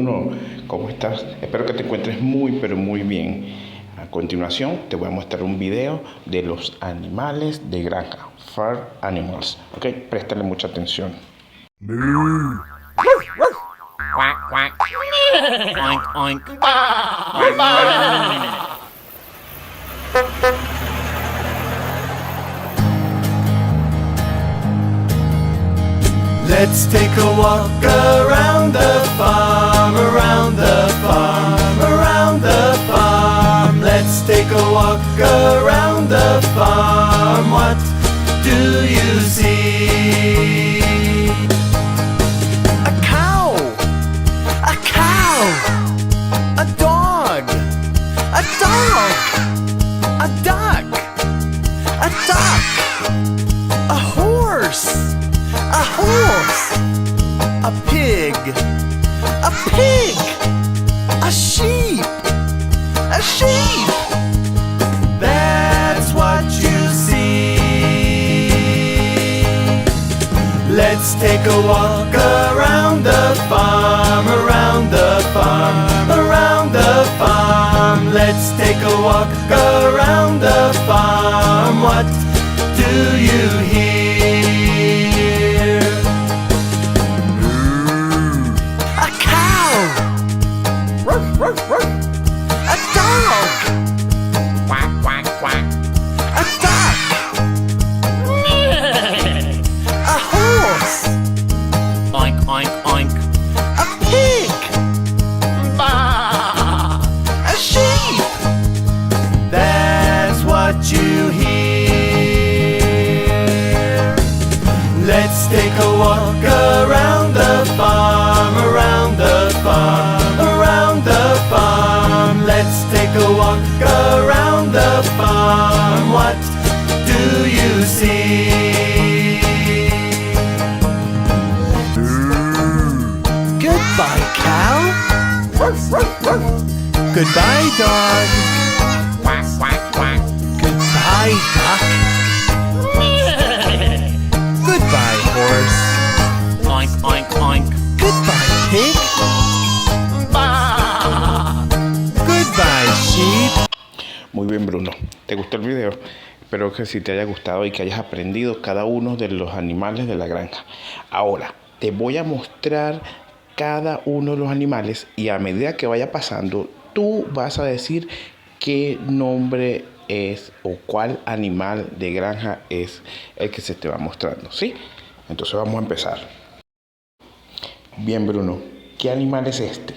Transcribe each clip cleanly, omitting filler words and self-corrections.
Bruno, ¿cómo estás? Espero que te encuentres muy, pero muy bien. A continuación te voy a mostrar un video de los animales de granja, Farm Animals. Ok, préstale mucha atención. Quack, quack. Oink, oink. Let's take a walk around the farm, around the farm, around the farm. Let's take a walk around the farm. What do you see? A cow, a cow, a dog, a dog, a duck, a duck, a horse. A horse, a pig, a sheep, a sheep. That's what you see. Let's take a walk around the farm, around the farm, around the farm. Let's take a walk around the farm. What do you hear? A dog! Quack, quack, quack. A duck! A horse! Oink, oink, oink. A pig! Bah! A sheep! That's what you hear. Let's take a walk around the farm, around the farm, around the farm. Let's take a walk around the farm. What do you see? Goodbye, cow. Goodbye, dog. Quack, quack, quack. Goodbye, duck. Goodbye, horse. Oink, oink, oink. Goodbye, pig. Bah! Goodbye, sheep. Muy bien, Bruno. ¿Te gustó el video? Espero que sí te haya gustado y que hayas aprendido cada uno de los animales de la granja. Ahora, te voy a mostrar cada uno de los animales y a medida que vaya pasando, tú vas a decir qué nombre es o cuál animal de granja es el que se te va mostrando, ¿sí? Entonces vamos a empezar. Bien, Bruno, ¿qué animal es este?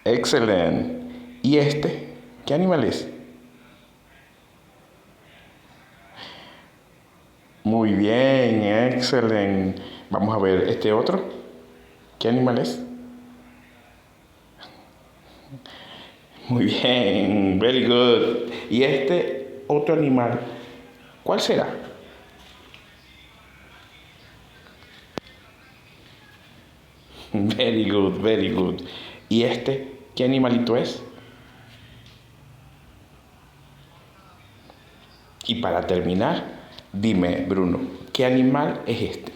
Excelente. ¿Y este? ¿Qué animal es? Muy bien, excelente. Vamos a ver este otro. ¿Qué animal es? Muy bien, very good. ¿Y este otro animal? ¿Cuál será? Very good, very good. ¿Y este qué animalito es? Y para terminar, dime, Bruno, ¿qué animal es este?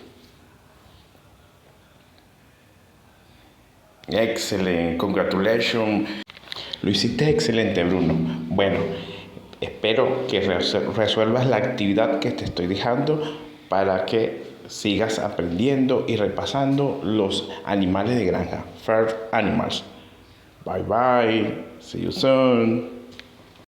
Excelente, congratulations. Lo hiciste excelente, Bruno. Bueno, espero que resuelvas la actividad que te estoy dejando para que sigas aprendiendo y repasando los animales de granja, Farm Animals. Bye bye. See you soon.